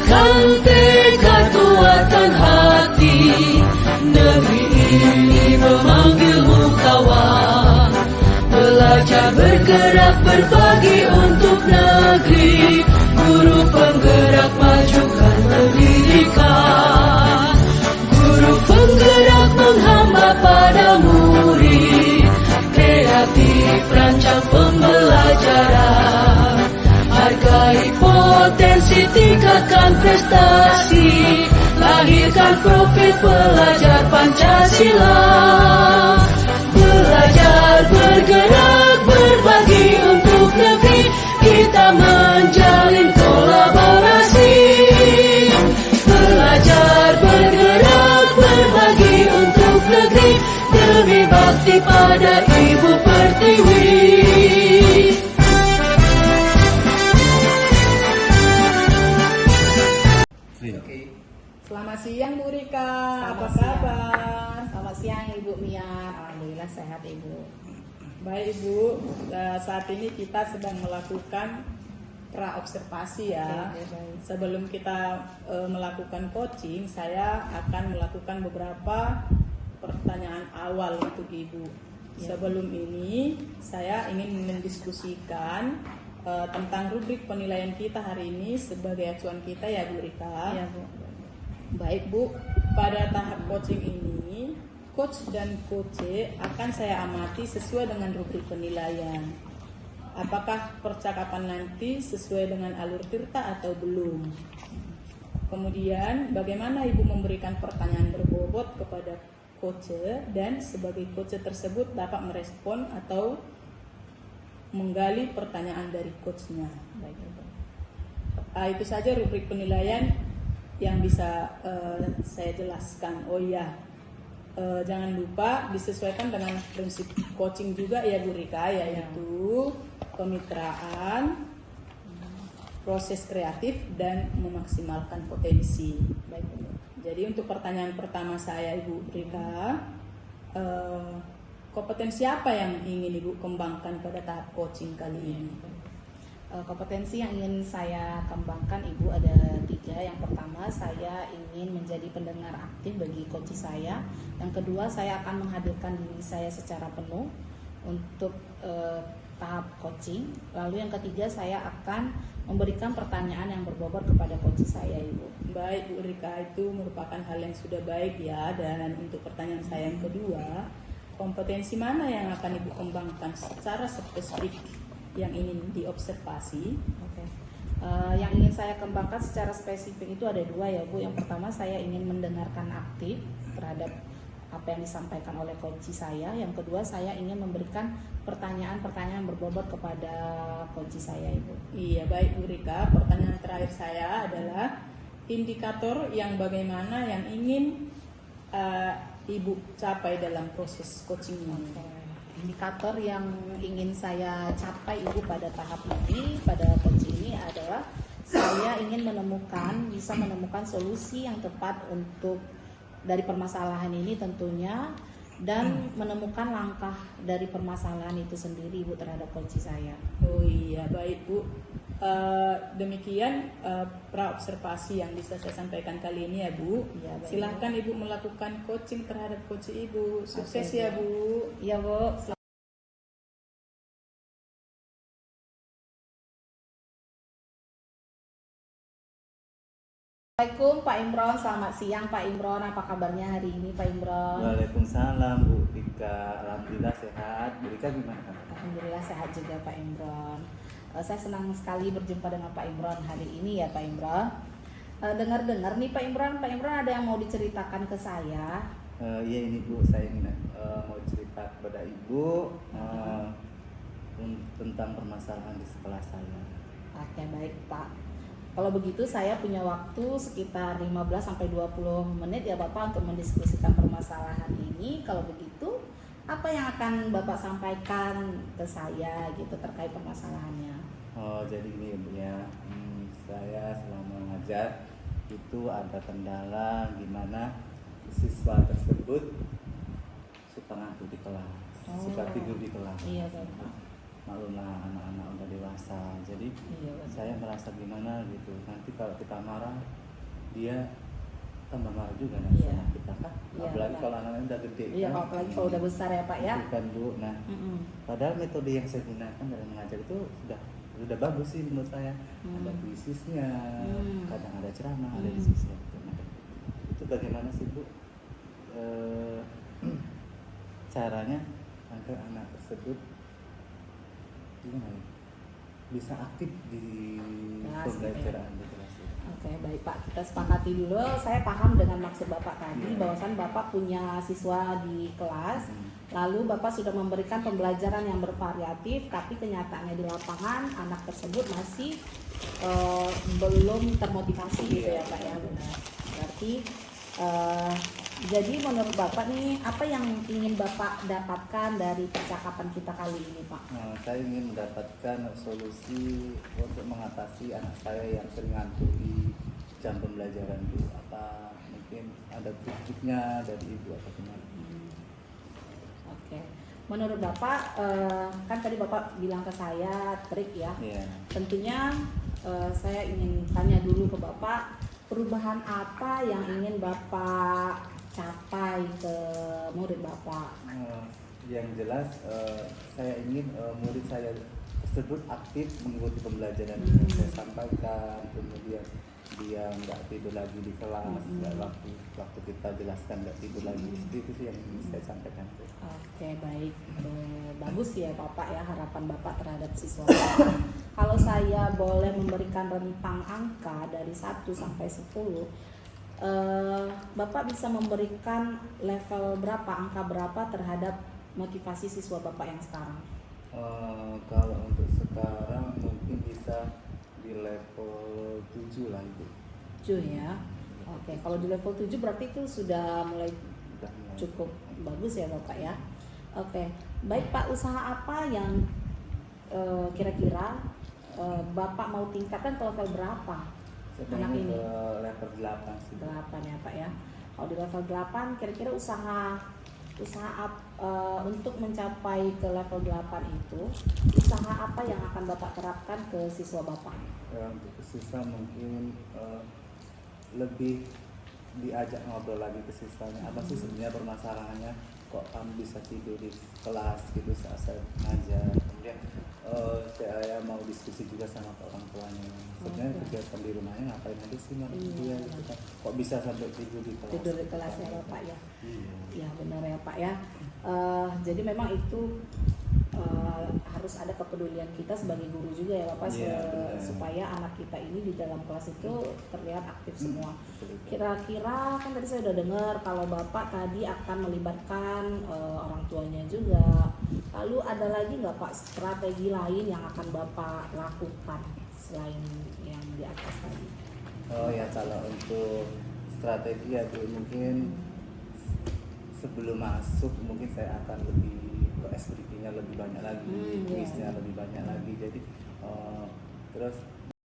Kuatkan tekad, kuatkan hati, negeri ini memanggilmu kawan. Belajar bergerak berbagi untuk negeri, guru penggerak majukan pendidikan. Guru penggerak menghamba pada murid, kreatif rancang pembelajaran. Hargai potensi, tingkatkan prestasi, lahirkan profil pelajar Pancasila. Belajar bergerak berbagi untuk negeri, kita menjalin kolaborasi. Belajar bergerak berbagi untuk negeri, demi bakti pada Ibu Pertiwi. Selamat siang Bu Rika, apa siang. kabar? Selamat siang Ibu Mia, alhamdulillah sehat Ibu. Baik Ibu, saat ini kita sedang melakukan pra-observasi ya. Oke, baik. Sebelum kita melakukan coaching, saya akan melakukan beberapa pertanyaan awal untuk Ibu. Ya. Sebelum ini, saya ingin mendiskusikan tentang rubrik penilaian kita hari ini sebagai acuan kita ya Bu Rika. Iya Bu. Baik Bu, pada tahap coaching ini, coach dan coach akan saya amati sesuai dengan rubrik penilaian. Apakah percakapan nanti sesuai dengan alur tirta atau belum? Kemudian, bagaimana Ibu memberikan pertanyaan berbobot kepada coach dan sebagai coach tersebut dapat merespon atau menggali pertanyaan dari coachnya. Baik Ibu. Itu saja rubrik penilaian yang bisa saya jelaskan. Oh iya, jangan lupa disesuaikan dengan prinsip coaching juga ya Bu Rika, yaitu kemitraan, proses kreatif, dan memaksimalkan potensi. Baik Ibu. Jadi untuk pertanyaan pertama saya Ibu Rika, kompetensi apa yang ingin Ibu kembangkan pada tahap coaching kali ini? Kompetensi yang ingin saya kembangkan Ibu ada 3. Yang pertama, saya ingin menjadi pendengar aktif bagi coach saya. Yang kedua, saya akan menghadirkan diri saya secara penuh untuk tahap coaching. Lalu yang ketiga, saya akan memberikan pertanyaan yang berbobot kepada coach saya Ibu. Baik Bu Rika, itu merupakan hal yang sudah baik ya. Dan untuk pertanyaan saya yang kedua, kompetensi mana yang akan Ibu kembangkan secara spesifik yang ingin diobservasi? Oke. Yang ingin saya kembangkan secara spesifik itu ada 2 ya Bu. Yang pertama, saya ingin mendengarkan aktif terhadap apa yang disampaikan oleh coach saya. Yang kedua, saya ingin memberikan pertanyaan-pertanyaan berbobot kepada coach saya Ibu. Iya, baik Bu Rika. Pertanyaan terakhir saya adalah indikator yang bagaimana yang ingin Ibu capai dalam proses coaching ini. Indikator yang ingin saya capai Ibu pada tahap ini, pada coach ini adalah saya ingin bisa menemukan solusi yang tepat untuk dari permasalahan ini tentunya, dan menemukan langkah dari permasalahan itu sendiri Ibu terhadap coach saya. Oh iya, baik Bu. Demikian pra-observasi yang bisa saya sampaikan kali ini ya Bu. Ya, baik, silahkan Ibu melakukan coaching terhadap coach Ibu. Sukses Oke, ya Bu. Iya Bu. Assalamualaikum Pak Imron, selamat siang Pak Imron, apa kabarnya hari ini Pak Imron? Waalaikumsalam Bu Rika, alhamdulillah sehat. Bu Rika gimana? Alhamdulillah sehat juga Pak Imron. Saya senang sekali berjumpa dengan Pak Imron hari ini ya Pak Imron. Dengar-dengar nih Pak Imron ada yang mau diceritakan ke saya. Iya ini Bu, saya ingin mau cerita kepada Ibu tentang permasalahan di sekolah saya. Oke baik Pak. Kalau begitu saya punya waktu sekitar 15-20 menit ya Bapak untuk mendiskusikan permasalahan ini. Kalau begitu, apa yang akan Bapak sampaikan ke saya gitu terkait permasalahannya? Oh jadi ini ya Bu ya, saya selama mengajar itu ada kendala gimana siswa tersebut suka ngantuk di kelas, suka tidur di kelas. Iya Bapak. maklumlah anak-anak udah dewasa, jadi Iya, benar. saya merasa gimana gitu, nanti kalau kita marah dia tambah marah juga nanti Iya. sama kita kan, Iya, apalagi benar. kalau anaknya udah gede Iya, kan. apalagi kalau udah besar ya Pak ya. Itu kan Bu. Nah, Mm-mm. padahal metode yang saya gunakan dalam mengajar itu sudah bagus sih menurut saya. Ada puisisnya, kadang ada ceramah, ada diskusi. Nah, itu bagaimana sih Bu caranya agar anak tersebut gimana ya, bisa aktif di Kelas gitu ya. pembelajaran di kelas itu? Oke, baik Pak. Kita sepakati dulu. Saya paham dengan maksud Bapak tadi, bahwasan Bapak punya siswa di kelas, lalu Bapak sudah memberikan pembelajaran yang bervariatif, tapi kenyataannya di lapangan anak tersebut masih belum termotivasi gitu ya Pak ya. Benar. Berarti jadi menurut Bapak nih, apa yang ingin Bapak dapatkan dari percakapan kita kali ini Pak? Nah, saya ingin mendapatkan solusi untuk mengatasi anak saya yang sering ngantuk di jam pembelajaran Bu. Apa mungkin ada triknya dari Ibu atau gimana? Oke, menurut Bapak, kan tadi Bapak bilang ke saya trik ya. Iya. Tentunya saya ingin tanya dulu ke Bapak, perubahan apa yang ingin Bapak capai ke murid Bapak? Yang jelas saya ingin murid saya tersebut aktif mengikuti pembelajaran yang saya sampaikan, kemudian dia nggak tidur lagi di kelas, nggak waktu kita jelaskan nggak tidur lagi. Itu sih yang ingin saya sampaikan. Oke, baik. Bagus ya Bapak ya, harapan Bapak terhadap siswa Bapak. Kalau saya boleh memberikan rentang angka dari 1 sampai 10, Bapak bisa memberikan level berapa, angka berapa terhadap motivasi siswa Bapak yang sekarang? Kalau untuk sekarang mungkin bisa di level 7 lah Ibu. 7 ya. Oke, kalau di level 7 berarti itu sudah mulai Udah mulai. cukup bagus ya Bapak ya. Oke, baik Pak, usaha apa yang kira-kira Bapak mau tingkatkan ke level berapa? Sebenarnya Anak ini. ke level 8 sih. 8 ya Pak ya. Kalau di level 8 kira-kira usaha untuk mencapai ke level 8 itu, usaha apa yang akan Bapak terapkan ke siswa Bapak? Untuk siswa mungkin lebih diajak ngobrol lagi ke siswanya, apa sih sebenarnya permasalahannya, kok kamu bisa tidur di kelas gitu saat saya ngajar. Kemudian saya mau diskusi juga sama orang tuanya, sebenarnya kegiatan di rumahnya ngapain aja sih Mak? Dia gitu kan. Kok bisa sampai tidur di kelas? Tidur di kelas ya Bapak ya. Iya. Ya benar ya Pak ya. Jadi memang itu harus ada kepedulian kita sebagai guru juga ya Bapak, Iya, benar. supaya anak kita ini di dalam kelas itu terlihat aktif semua. Betul. Kira-kira kan tadi saya udah dengar kalau Bapak tadi akan melibatkan orang tuanya juga. Lalu ada lagi nggak Pak strategi lain yang akan Bapak lakukan selain yang di atas tadi? Oh ya, kalau untuk strategi ya Bu, mungkin sebelum masuk mungkin saya akan lebih ke SPP-nya lebih banyak lagi, kuisnya lebih banyak lagi. Jadi terus